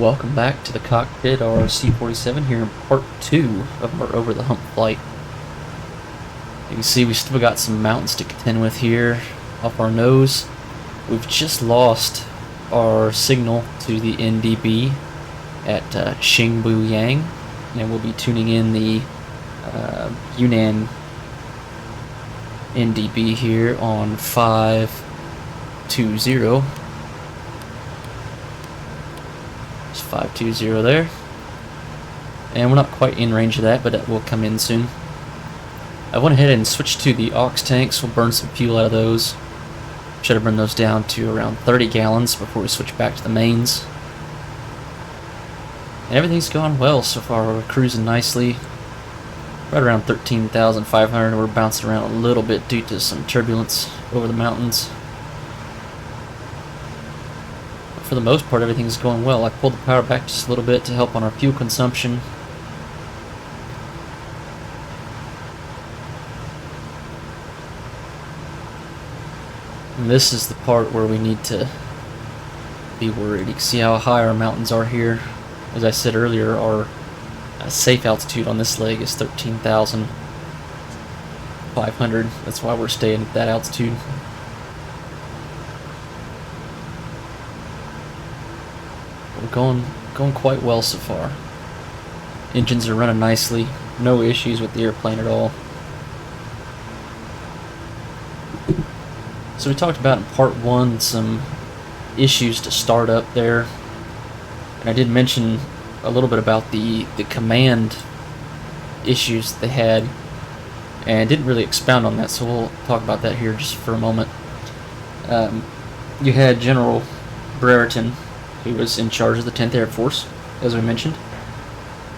Welcome back to the cockpit, our C-47 here in part 2 of our over the hump flight. You can see we still got some mountains to contend with here off our nose. We've just lost our signal to the NDB at Xingbuyang, and we'll be tuning in the Yunnan NDB here on 520. 520 there, and we're not quite in range of that, but that will come in soon. I went ahead and switched to the aux tanks. We'll burn some fuel out of those. Try to burn those down to around 30 gallons before we switch back to the mains. And everything's gone well so far. We're cruising nicely, right around 13,500. We're bouncing around a little bit due to some turbulence over the mountains. For the most part, everything's going well. I pulled the power back just a little bit to help on our fuel consumption. And this is the part where we need to be worried. You can see how high our mountains are here. As I said earlier, our safe altitude on this leg is 13,500. That's why we're staying at that altitude. We're going quite well so far. Engines are running nicely. No issues with the airplane at all. So we talked about in part 1 some issues to start up there, and I did mention a little bit about the command issues they had, and didn't really expound on that, so we'll talk about that here just for a moment. You had General Brereton, who was in charge of the 10th Air Force, as we mentioned,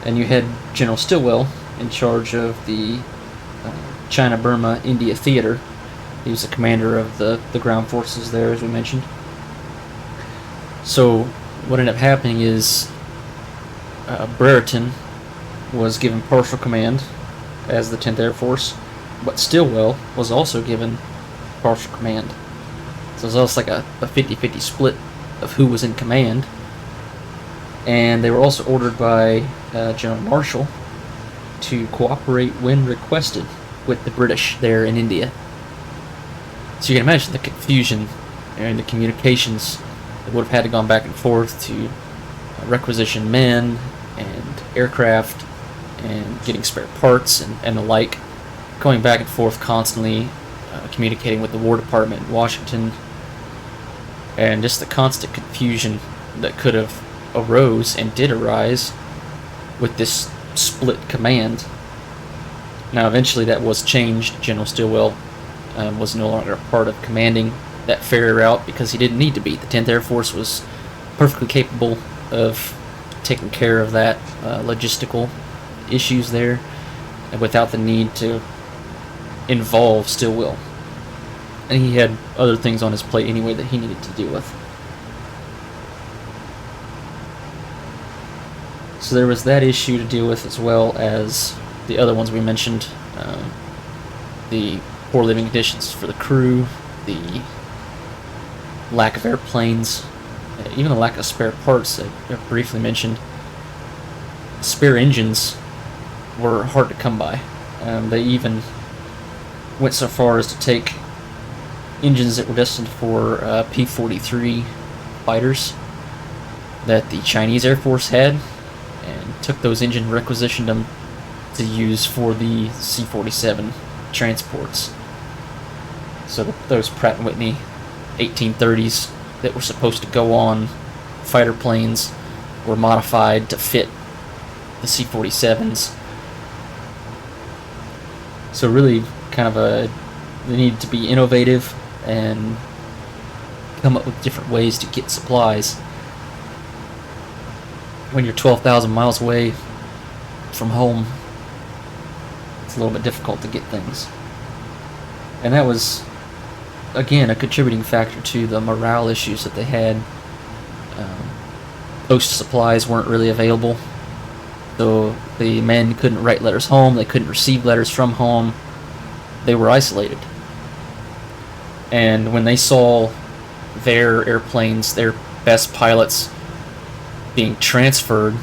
and you had General Stilwell in charge of the China-Burma India Theater. He was the commander of the ground forces there, as we mentioned. So what ended up happening is Brereton was given partial command as the 10th Air Force, but Stilwell was also given partial command. So it was almost like a 50-50 split of who was in command, and they were also ordered by General Marshall to cooperate when requested with the British there in India. So you can imagine the confusion and the communications that would have had to gone back and forth to requisition men and aircraft and getting spare parts and the like, going back and forth constantly, communicating with the War Department in Washington, and just the constant confusion that could have arose and did arise with this split command. Now eventually that was changed. General Stilwell was no longer a part of commanding that ferry route because he didn't need to be. The 10th Air Force was perfectly capable of taking care of that logistical issues there, and without the need to involve Stilwell. And he had other things on his plate anyway that he needed to deal with. So there was that issue to deal with, as well as the other ones we mentioned. The poor living conditions for the crew, the lack of airplanes, even the lack of spare parts that I briefly mentioned. Spare engines were hard to come by. They even went so far as to take engines that were destined for P-43 fighters that the Chinese Air Force had, and took those engines, requisitioned them to use for the C-47 transports. So those Pratt & Whitney 1830s that were supposed to go on fighter planes were modified to fit the C-47s. So really kind of they needed to be innovative and come up with different ways to get supplies. When you're 12,000 miles away from home, it's a little bit difficult to get things. And that was, again, a contributing factor to the morale issues that they had. Post supplies weren't really available, so the men couldn't write letters home, they couldn't receive letters from home, they were isolated. And when they saw their airplanes, their best pilots, being transferred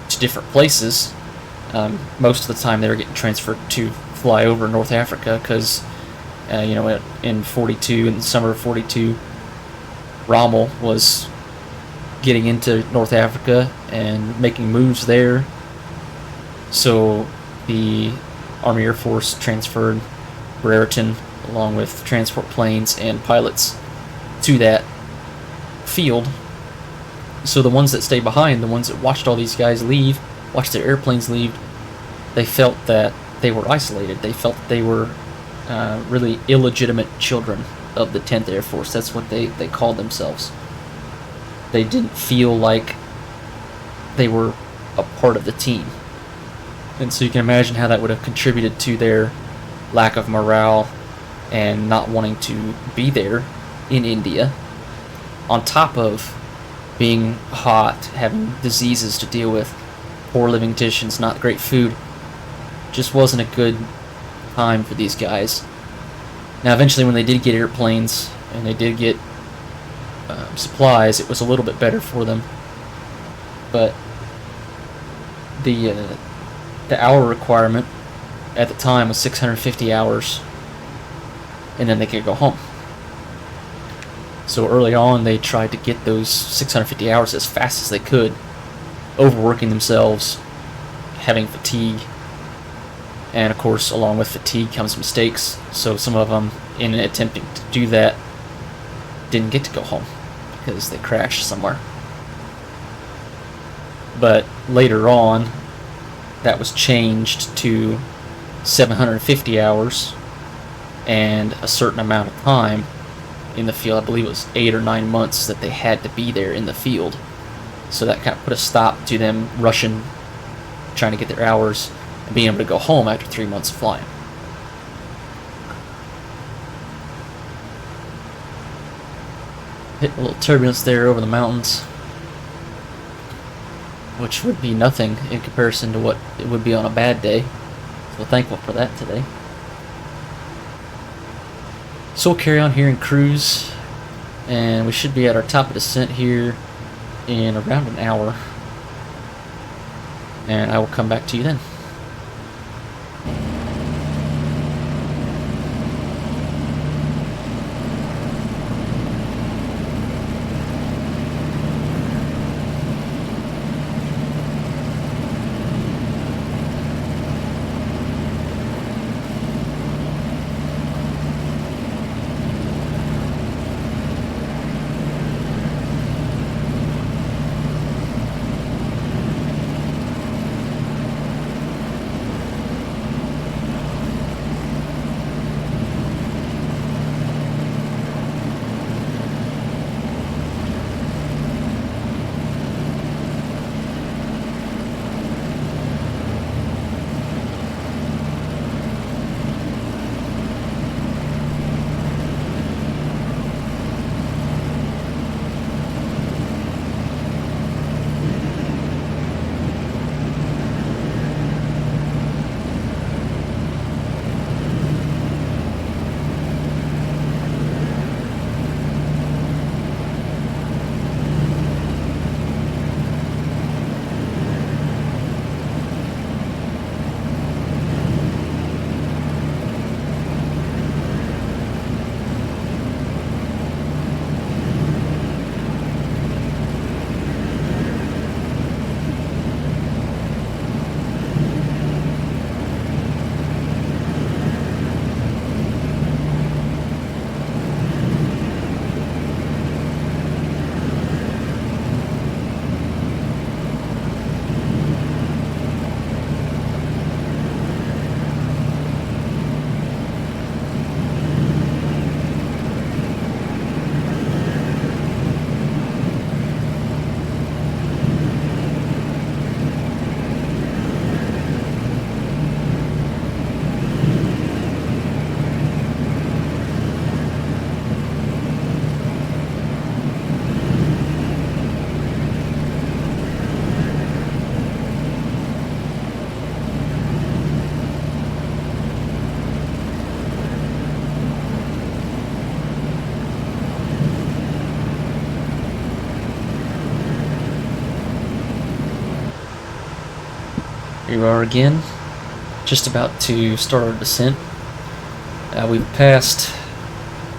to different places. Most of the time, they were getting transferred to fly over North Africa because, in 42, in the summer of 42, Rommel was getting into North Africa and making moves there. So the Army Air Force transferred Brereton along with transport planes and pilots to that field. So the ones that stayed behind, the ones that watched all these guys leave, watched their airplanes leave, they felt that they were isolated. They felt that they were really illegitimate children of the 10th Air Force. That's what they called themselves. They didn't feel like they were a part of the team. And so you can imagine how that would have contributed to their lack of morale and not wanting to be there in India, on top of being hot, having diseases to deal with, poor living conditions, not great food. Just wasn't a good time for these guys. Now eventually when they did get airplanes and they did get supplies, it was a little bit better for them. But the hour requirement at the time was 650 hours, and then they could go home. So early on, they tried to get those 650 hours as fast as they could, overworking themselves, having fatigue, and of course, along with fatigue comes mistakes. So some of them, in attempting to do that, didn't get to go home because they crashed somewhere. But later on, that was changed to 750 hours and a certain amount of time in the field. I believe it was 8 or 9 months that they had to be there in the field. So that kind of put a stop to them rushing, trying to get their hours, and being able to go home after 3 months of flying. Hit a little turbulence there over the mountains, which would be nothing in comparison to what it would be on a bad day. So thankful for that today. So we'll carry on here and cruise, and we should be at our top of descent here in around an hour, and I will come back to you then. Here we are again, just about to start our descent. We've passed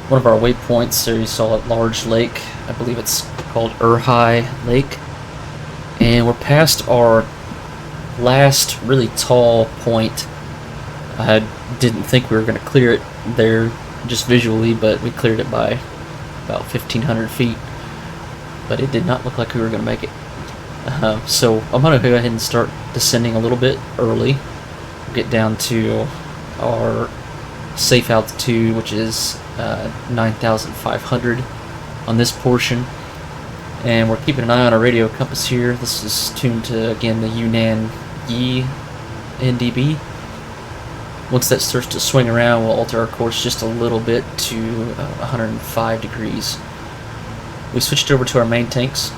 one of our waypoints. There you saw a large lake. I believe it's called Urhai Lake. And we're past our last really tall point. I didn't think we were going to clear it there just visually, but we cleared it by about 1,500 feet. But it did not look like we were going to make it. So I'm going to go ahead and start descending a little bit early. We'll get down to our safe altitude, which is 9,500 on this portion. And we're keeping an eye on our radio compass here. This is tuned to, again, the Yunnan Yi NDB. Once that starts to swing around, we'll alter our course just a little bit to 105 degrees. We switched over to our main tanks.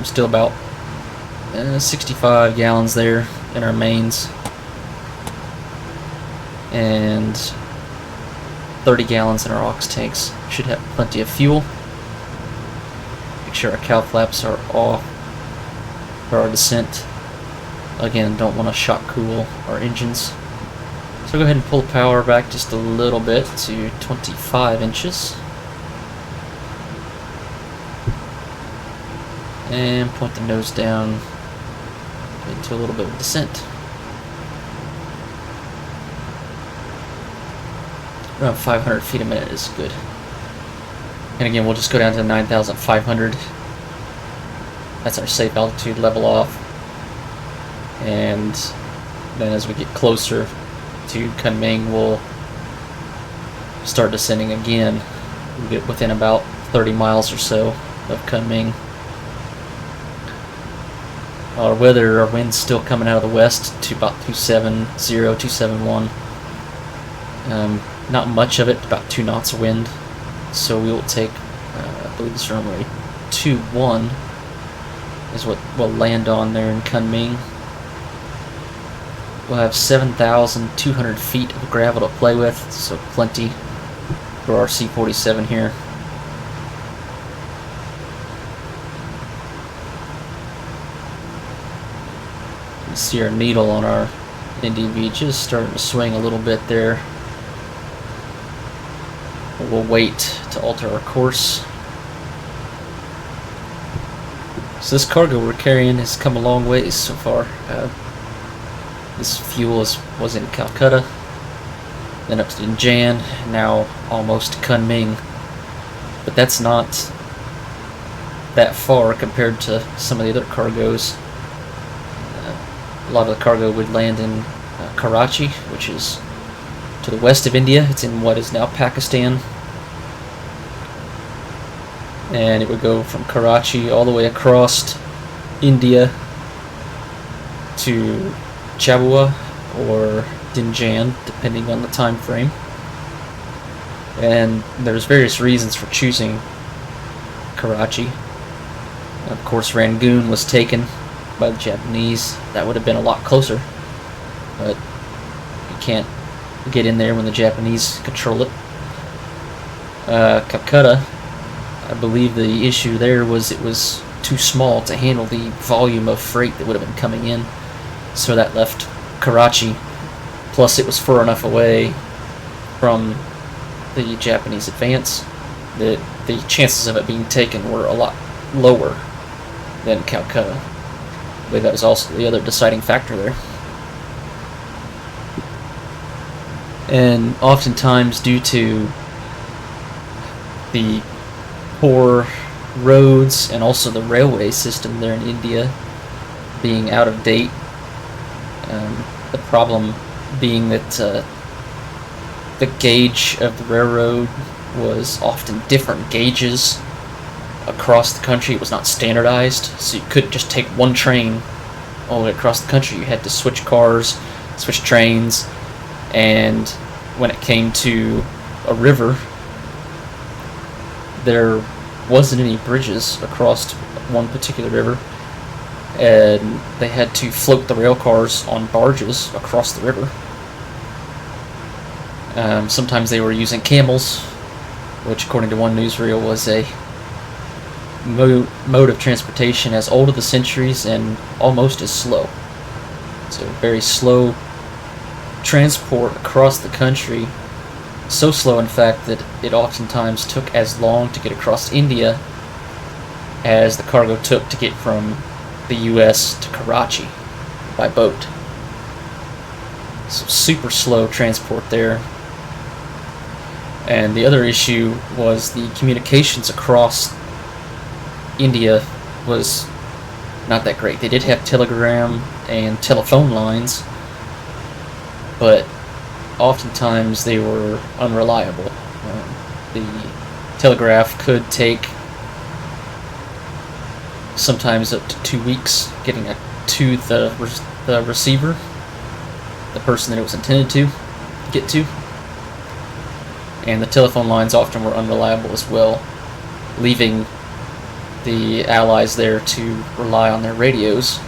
Still about 65 gallons there in our mains, and 30 gallons in our aux tanks. Should have plenty of fuel. Make sure our cow flaps are off for our descent. Again, don't want to shock cool our engines. So go ahead and pull the power back just a little bit to 25 inches. And point the nose down into a little bit of descent. Around 500 feet a minute is good. And again, we'll just go down to 9,500. That's our safe altitude, level off. And then as we get closer to Kunming, we'll start descending again. We'll get within about 30 miles or so of Kunming. Our wind's still coming out of the west to about 270, 271. Not much of it, about 2 knots of wind. So we will take, I believe this runway 21 is what we'll land on there in Kunming. We'll have 7,200 feet of gravel to play with, so plenty for our C-47 here. See our needle on our NDB just starting to swing a little bit there. We'll wait to alter our course. So this cargo we're carrying has come a long ways so far. This fuel was in Calcutta, then up to Dinjan, now almost to Kunming. But that's not that far compared to some of the other cargoes. A lot of the cargo would land in Karachi, which is to the west of India. It's in what is now Pakistan. And it would go from Karachi all the way across India to Chabua or Dinjan, depending on the time frame. And there's various reasons for choosing Karachi. Of course, Rangoon was taken by the Japanese. That would have been a lot closer, but you can't get in there when the Japanese control it. Calcutta, I believe the issue there was it was too small to handle the volume of freight that would have been coming in, so that left Karachi. Plus it was far enough away from the Japanese advance that the chances of it being taken were a lot lower than Calcutta. I believe that was also the other deciding factor there. And oftentimes, due to the poor roads and also the railway system there in India being out of date, the problem being that the gauge of the railroad was often different gauges across the country. It was not standardized, so you couldn't just take one train all the way across the country. You had to switch cars, switch trains, and when it came to a river, there wasn't any bridges across one particular river, and they had to float the rail cars on barges across the river. Sometimes they were using camels, which according to one newsreel was a mode of transportation as old as the centuries and almost as slow. So very slow transport across the country. So slow, in fact, that it oftentimes took as long to get across India as the cargo took to get from the US to Karachi by boat. So super slow transport there. And the other issue was the communications across India was not that great. They did have telegram and telephone lines, but oftentimes they were unreliable. The telegraph could take sometimes up to 2 weeks getting to the receiver, the person that it was intended to get to. And the telephone lines often were unreliable as well, leaving the Allies there to rely on their radios,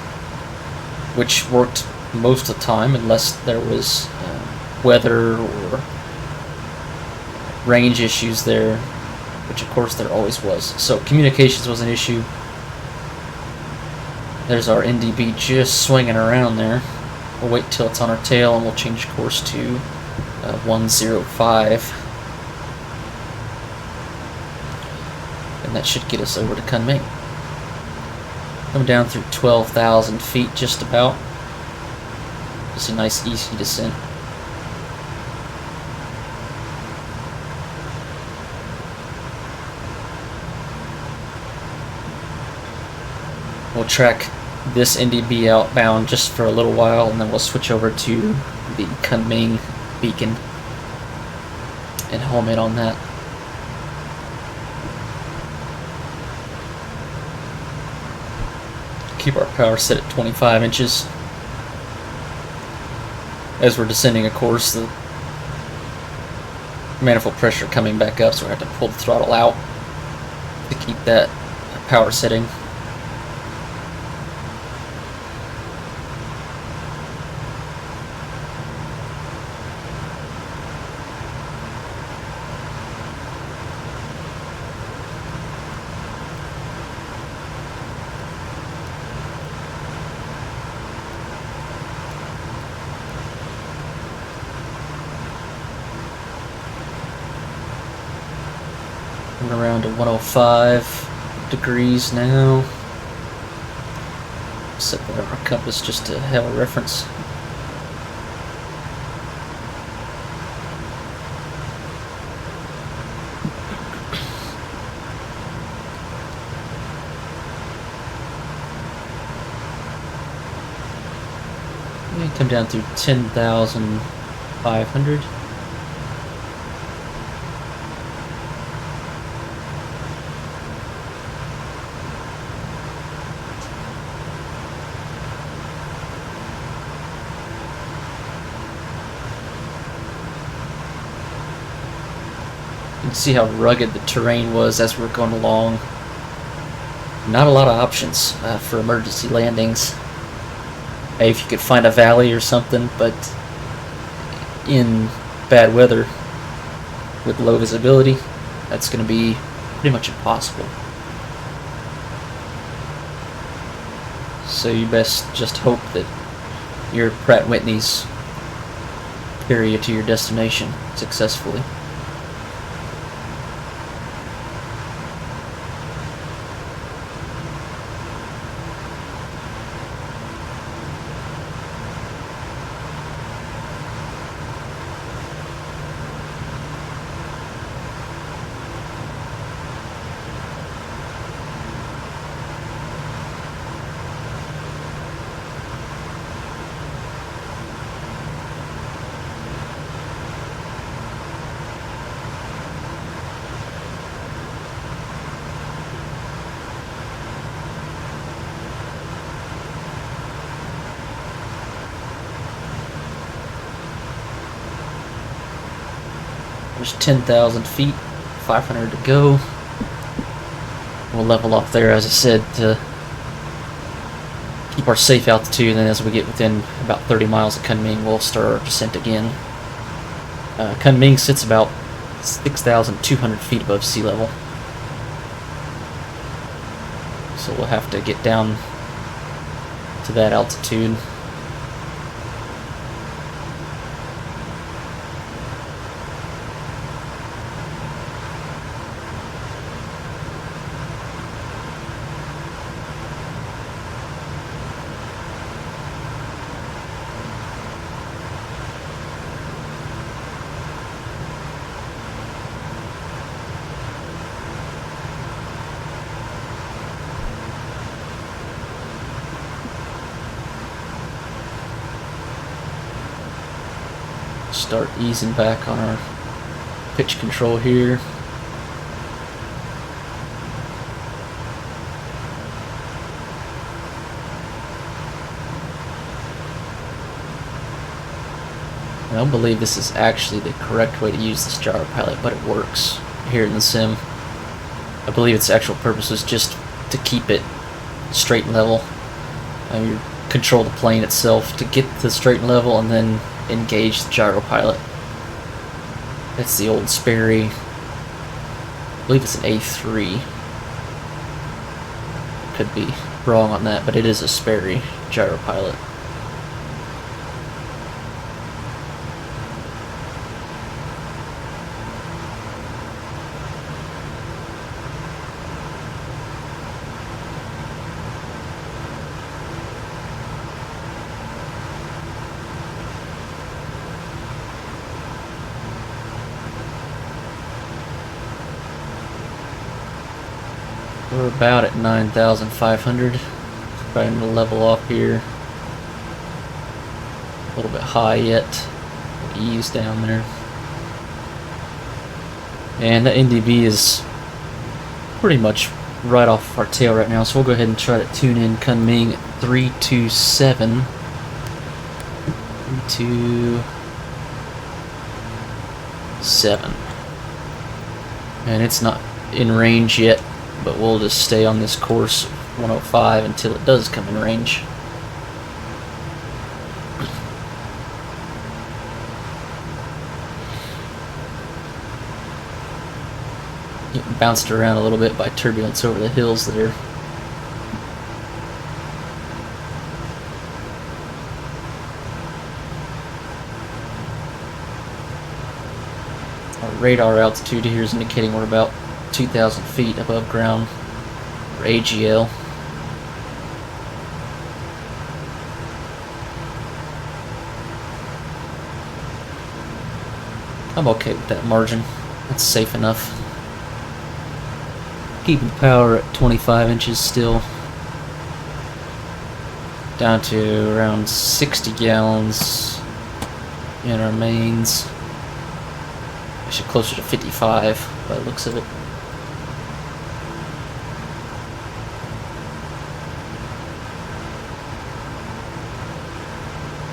which worked most of the time unless there was weather or range issues there, which of course there always was. So communications was an issue. There's our NDB just swinging around there. We'll wait till it's on our tail and we'll change course to 105. And that should get us over to Kunming. Coming down through 12,000 feet just about. Just a nice easy descent. We'll track this NDB outbound just for a little while, and then we'll switch over to the Kunming beacon and home in on that. Keep our power set at 25 inches. As we're descending, of course, the manifold pressure coming back up, so we have to pull the throttle out to keep that power setting. Coming around to 105 degrees now. Set our compass just to have a reference. We come down through 10,500. You can see how rugged the terrain was as we were going along. Not a lot of options for emergency landings. If you could find a valley or something, but in bad weather with low visibility, that's going to be pretty much impossible. So you best just hope that your Pratt & Whitneys carry you to your destination successfully. There's 10,000 feet, 500 to go. We'll level off there, as I said, to keep our safe altitude, and as we get within about 30 miles of Kunming, we'll start our descent again. Kunming sits about 6,200 feet above sea level. So we'll have to get down to that altitude. Start easing back on our pitch control here. I don't believe this is actually the correct way to use this gyro pilot, but it works here in the sim. I believe its actual purpose is just to keep it straight and level. You control the plane itself to get the straight and level and then engage the gyro pilot. That's the old Sperry. I believe it's an A3. Could be wrong on that, but it is a Sperry gyro pilot. We're about at 9,500. Trying to level off here. A little bit high yet. Ease down there. And the NDB is pretty much right off our tail right now, so we'll go ahead and try to tune in Kunming at 327. 327. And it's not in range yet, but we'll just stay on this course 105 until it does come in range. Getting bounced around a little bit by turbulence over the hills there. Our radar altitude here is indicating we're about 2,000 feet above ground, or AGL. I'm okay with that margin. That's safe enough. Keeping power at 25 inches still. Down to around 60 gallons in our mains. Actually closer to 55 by the looks of it.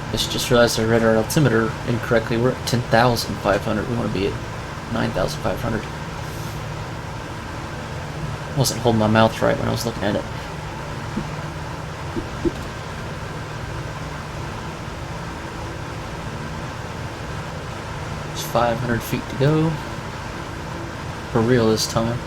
I just realized I read our altimeter incorrectly. We're at 10,500. We want to be at 9,500. I wasn't holding my mouth right when I was looking at it. There's 500 feet to go. For real this time.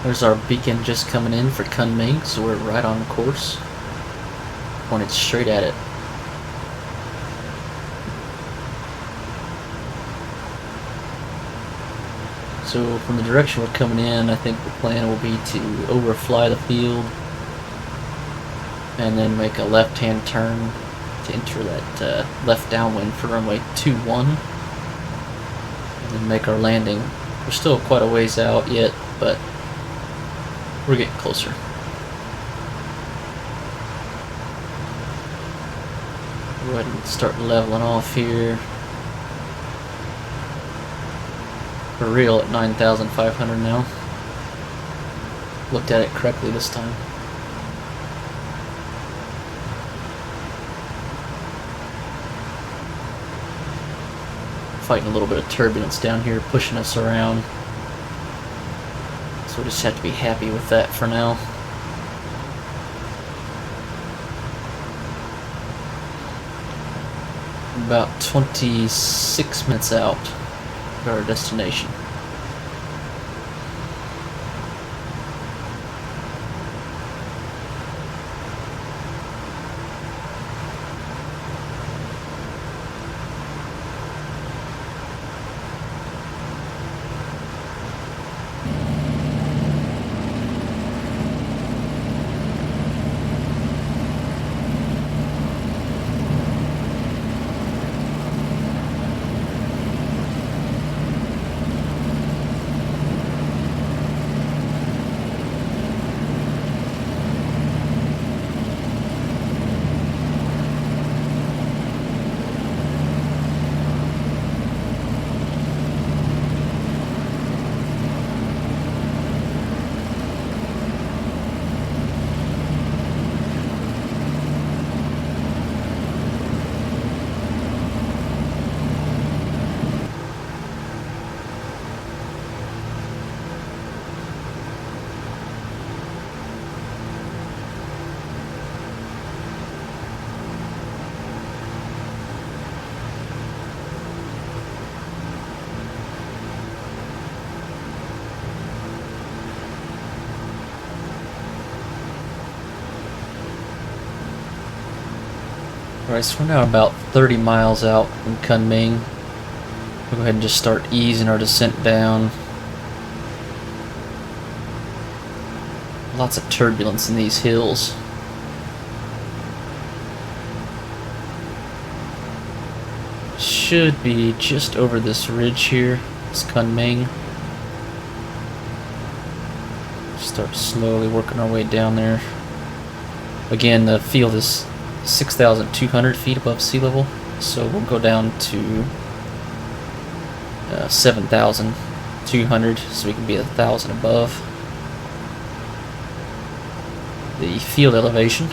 There's our beacon just coming in for Kunming, so we're right on course. Pointed straight at it. So from the direction we're coming in, I think the plan will be to overfly the field and then make a left-hand turn to enter that left downwind for runway 21 and then make our landing. We're still quite a ways out yet, but we're getting closer. Go ahead and start leveling off here. For real at 9,500 now. Looked at it correctly this time. Fighting a little bit of turbulence down here, pushing us around. So we just have to be happy with that for now. About 26 minutes out to our destination. Alright, so we're now about 30 miles out from Kunming. We'll go ahead and just start easing our descent down. Lots of turbulence in these hills. Should be just over this ridge here. It's Kunming. Start slowly working our way down there. Again, the field is 6,200 feet above sea level, so we'll go down to 7,200, so we can be 1,000 above the field elevation.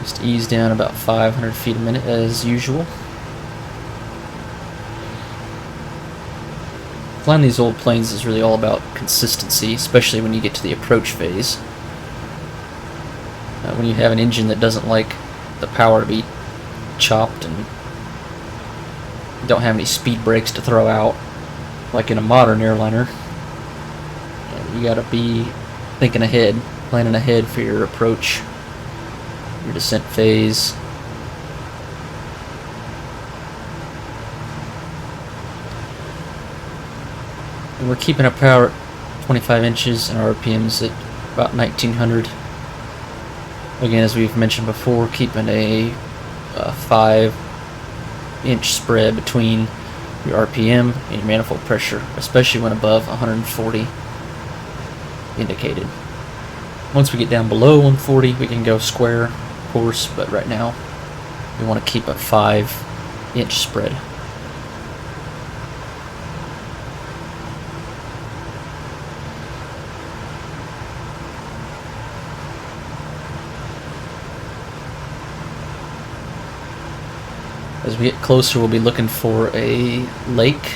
Just ease down about 500 feet a minute as usual. Flying these old planes is really all about consistency, especially when you get to the approach phase. When you have an engine that doesn't like the power to be chopped and you don't have any speed brakes to throw out, like in a modern airliner, you gotta be thinking ahead, planning ahead for your approach, your descent phase. And we're keeping our power at 25 inches and our RPMs at about 1900. Again, as we've mentioned before, keeping a 5-inch spread between your RPM and your manifold pressure, especially when above 140 indicated. Once we get down below 140, we can go square, of course, but right now we want to keep a 5-inch spread. As we get closer, we'll be looking for a lake,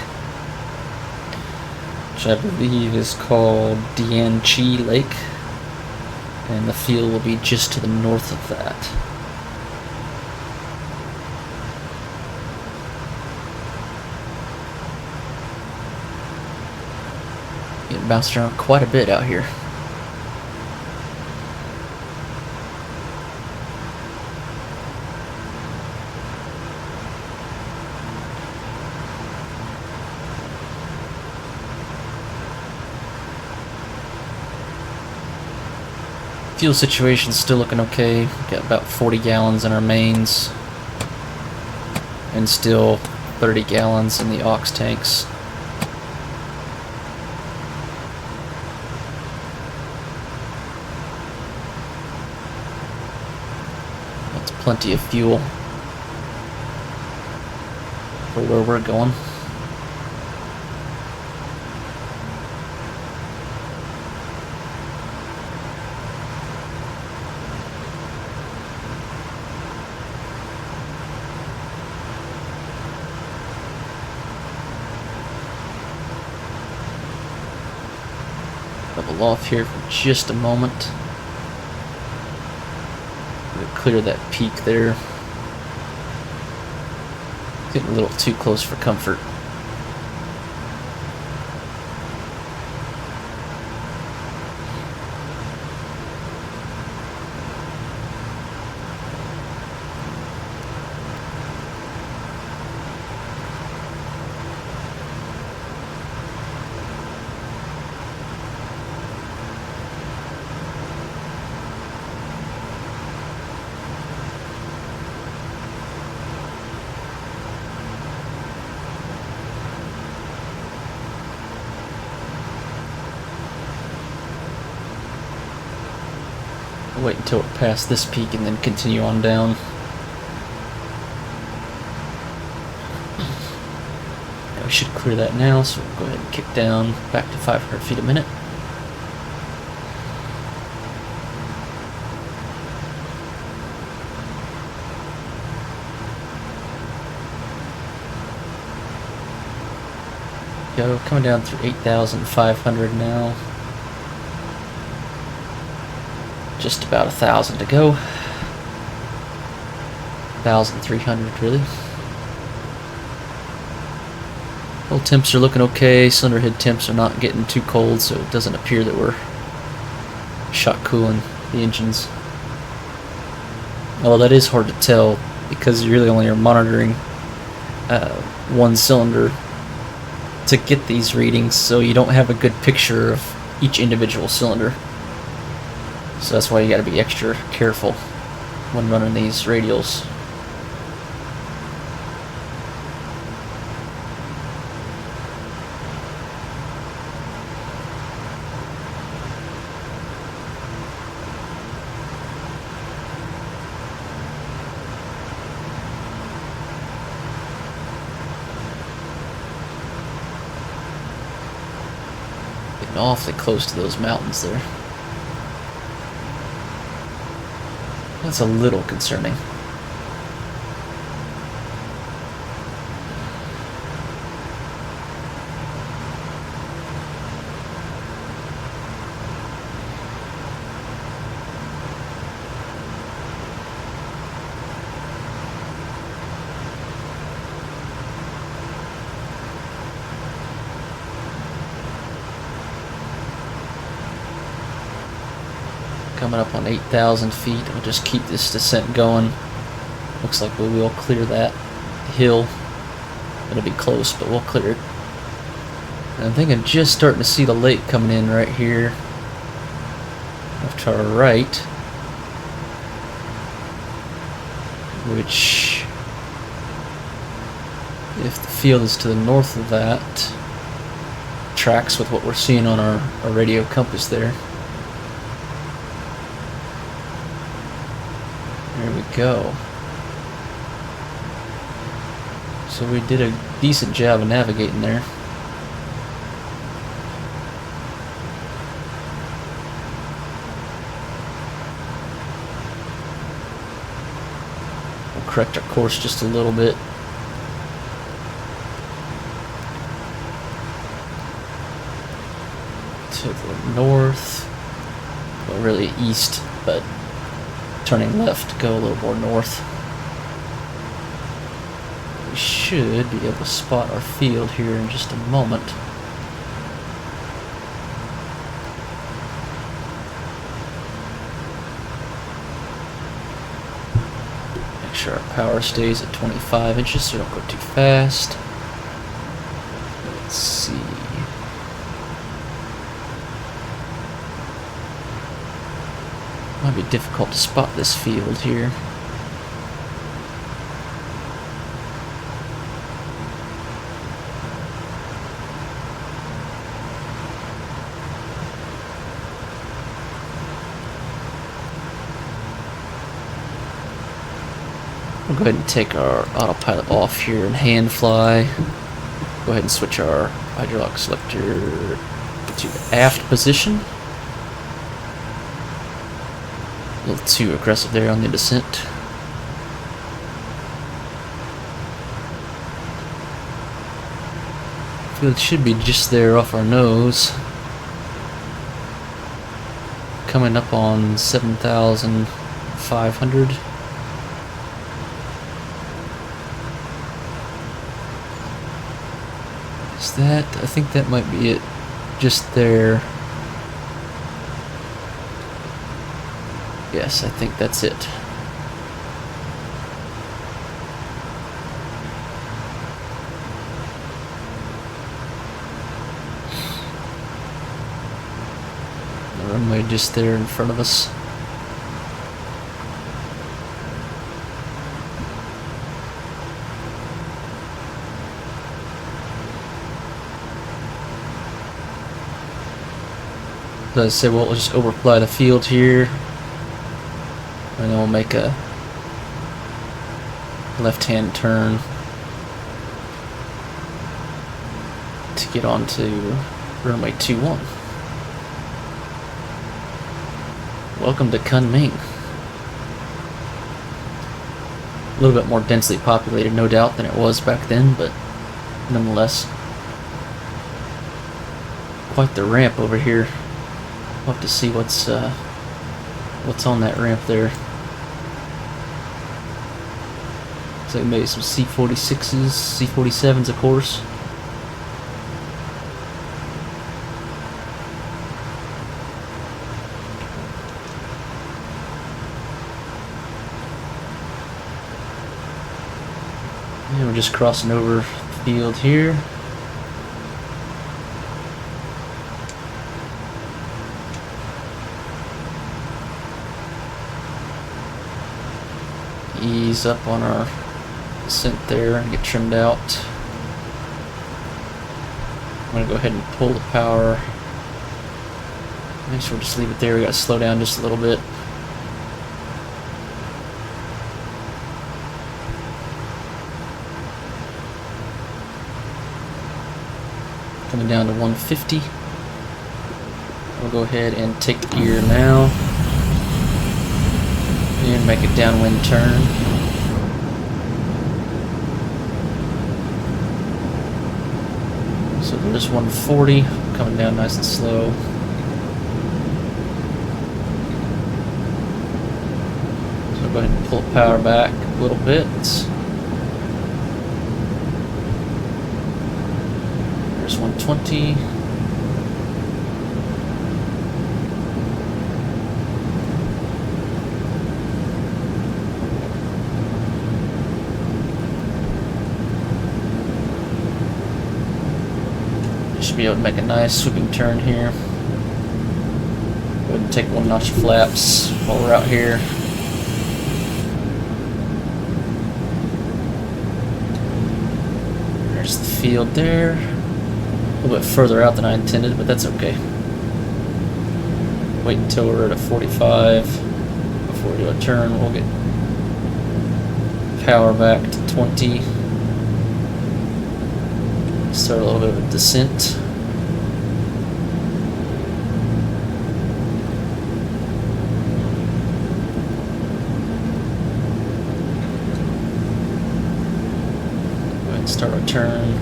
which I believe is called Dianchi Lake, and the field will be just to the north of that. Getting bounced around quite a bit out here. Fuel situation's still looking okay. We've got about 40 gallons in our mains and still 30 gallons in the aux tanks. That's plenty of fuel for where we're going. Level off here for just a moment. We'll clear that peak there. Getting a little too close for comfort. Wait until we're past this peak and then continue on down. Yeah, we should clear that now, so we'll go ahead and kick down back to 500 feet a minute. Go, coming down through 8,500 now. Just about 1,000 to go. 1,300 really. Hull temps are looking okay. Cylinder head temps are not getting too cold, so it doesn't appear that we're shock cooling the engines. Although that is hard to tell because you really only are monitoring one cylinder to get these readings, so you don't have a good picture of each individual cylinder. So that's why you got to be extra careful when running these radials. Getting awfully close to those mountains there. That's a little concerning. Coming up on 8,000 feet. We'll just keep this descent going. Looks like we will clear that hill. It'll be close, but we'll clear it. And I'm thinking just starting to see the lake coming in right here. Off to our right. Which, if the field is to the north of that, tracks with what we're seeing on our radio compass there. There we go. So we did a decent job of navigating there. We'll correct our course just a little bit. To the north, well, really east, but turning left, go a little more north. We should be able to spot our field here in just a moment. Make sure our power stays at 25 inches so we don't go too fast. Let's see. Might be difficult to spot this field here. We'll go ahead and take our autopilot off here and hand fly. Go ahead and switch our hydraulic selector to the aft position. A little too aggressive there on the descent. Field should be just there off our nose. Coming up on 7,500. Is that? I think that might be it. Just there. Yes, I think that's it. The runway just there in front of us. As I said, we'll just overfly the field here. And then we'll make a left-hand turn to get onto runway 21. Welcome to Kunming. A little bit more densely populated, no doubt, than it was back then, but nonetheless, quite the ramp over here. We'll have to see what's on that ramp there. Looks like maybe some C-46s, C-47s, of course. And we're just crossing over the field here. Ease up on our descent there and get trimmed out. I'm going to go ahead and pull the power. Make sure we'll just leave it there. We got to slow down just a little bit. Coming down to 150. We'll go ahead and take the gear now and make a downwind turn. So we're just 140, coming down nice and slow. So go ahead and pull the power back a little bit. There's 120. Should be able to make a nice sweeping turn here. Go ahead and take 1 notch flaps while we're out here. There's the field there. A little bit further out than I intended, but that's okay. Wait until we're at a 45 before we do a turn. We'll get power back to 20. Start a little bit of a descent. Go ahead and start our turn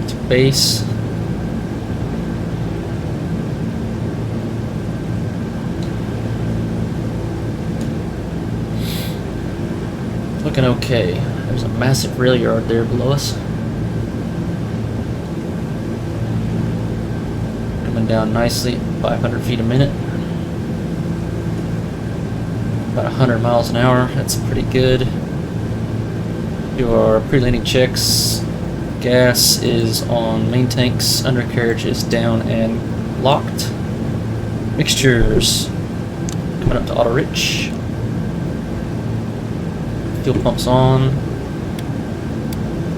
to base. Looking okay. There's a massive rail yard there below us. Coming down nicely, 500 feet a minute. About 100 miles an hour, that's pretty good. Do our pre-landing checks. Gas is on main tanks, undercarriage is down and locked. Mixtures coming up to auto rich. Fuel pumps on.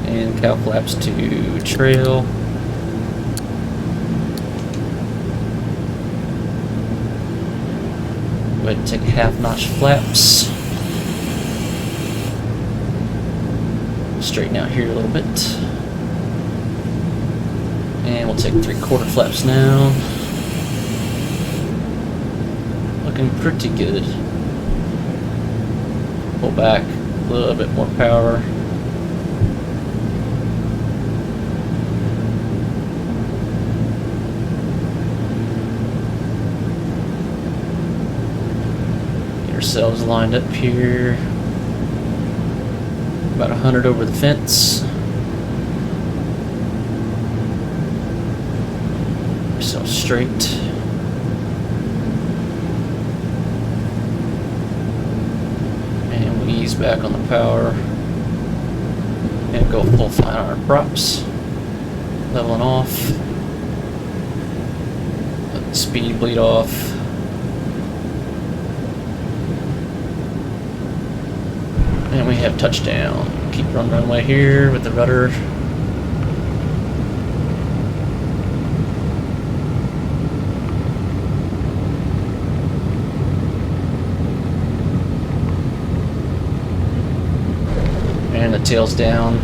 And cow flaps to trail. Go ahead and take 1/2 notch flaps. Straighten out here a little bit. And we'll take 3/4 flaps now. Looking pretty good. Pull back a little bit more power. Ourselves lined up here, about 100 over the fence. Ourselves straight. And we ease back on the power and go full flat on our props. Leveling off. Let the speed bleed off. And we have touchdown. Keep on runway here with the rudder. And the tail's down.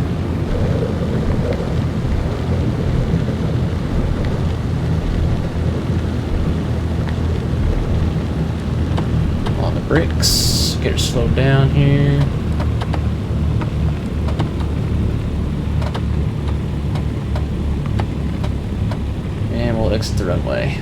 On the brakes. Get her slowed down here. Exit the runway.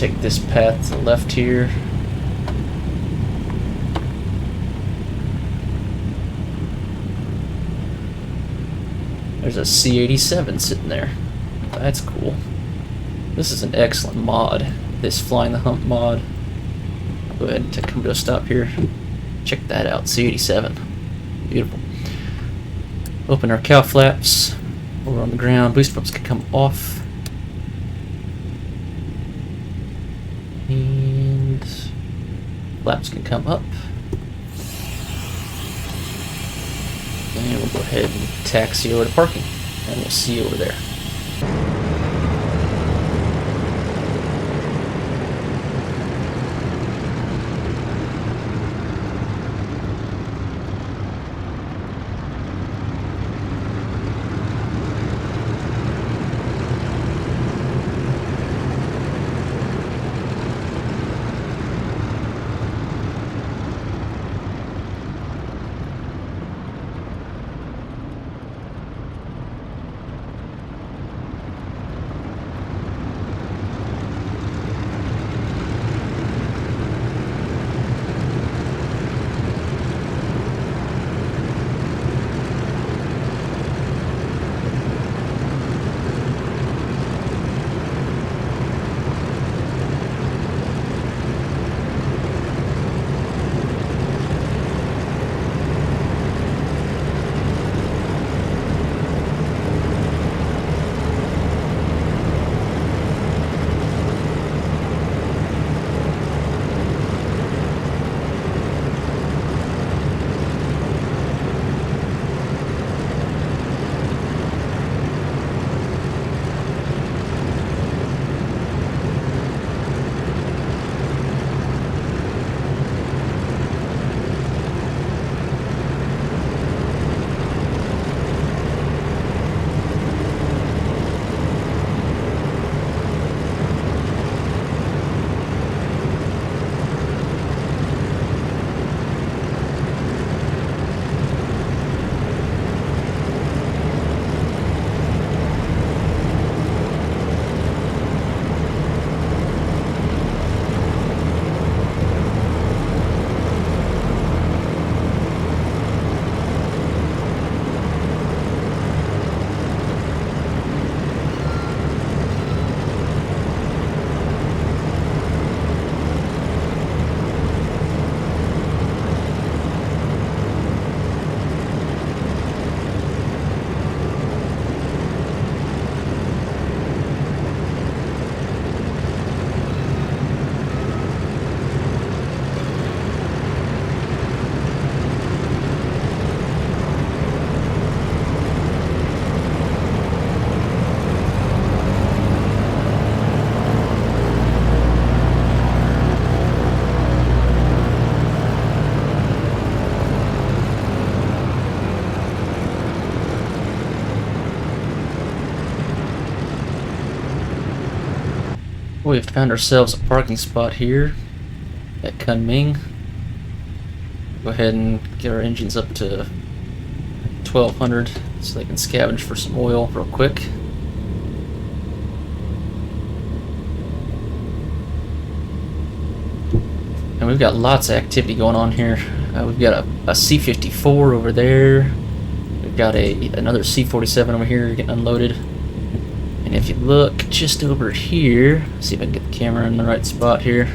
take this path to the left here. There's a C-47 sitting there. That's cool. This is an excellent mod, this Flying the Hump mod. I'll go ahead and come to a stop here. Check that out, C-87. Beautiful. Open our cow flaps. Over on the ground. Boost pumps can come off. And flaps can come up. And we'll go ahead and taxi over to parking. And we'll see you over there. We've found ourselves a parking spot here at Kunming. Go ahead and get our engines up to 1200 so they can scavenge for some oil real quick. And we've got lots of activity going on here. We've got a C-54 over there. We've got another C-47 over here getting unloaded. And if you look just over here, see if I can get the camera in the right spot here.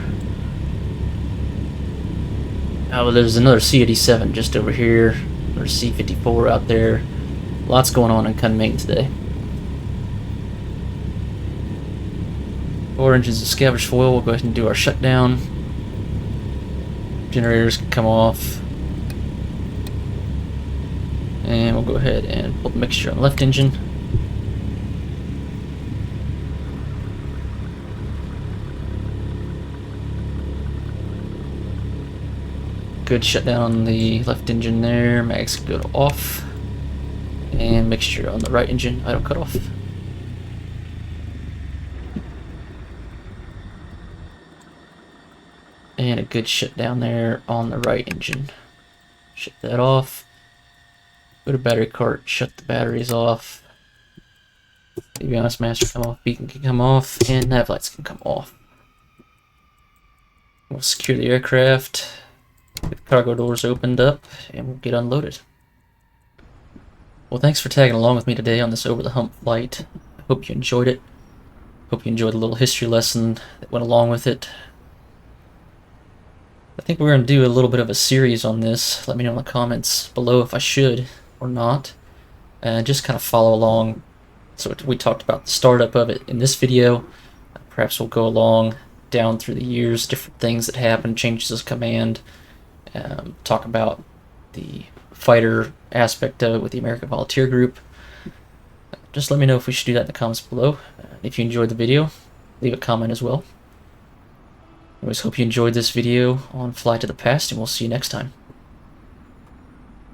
Oh, there's another C-87 just over here. There's C-54 out there. Lots going on in Kunming today. 4 engines of scavenged for oil. We'll go ahead and do our shutdown. Generators can come off. And we'll go ahead and pull the mixture on the left engine. Good shutdown on the left engine there. Mags can go to off. And mixture on the right engine, idle cut off. And a good shutdown there on the right engine. Shut that off. Go to battery cart, shut the batteries off. To be honest, master come off, beacon can come off, and nav lights can come off. We'll secure the aircraft, get the cargo doors opened up, and we'll get unloaded. Well, thanks for tagging along with me today on this over-the-hump flight. I hope you enjoyed it. Hope you enjoyed the little history lesson that went along with it. I think we're going to do a little bit of a series on this. Let me know in the comments below if I should or not. And just kind of follow along. So we talked about the startup of it in this video. Perhaps we'll go along down through the years, different things that happen, changes of command, talk about the fighter aspect of it with the American Volunteer Group. Just let me know if we should do that in the comments below. If you enjoyed the video, leave a comment as well. I always hope you enjoyed this video on Fly to the Past, and we'll see you next time.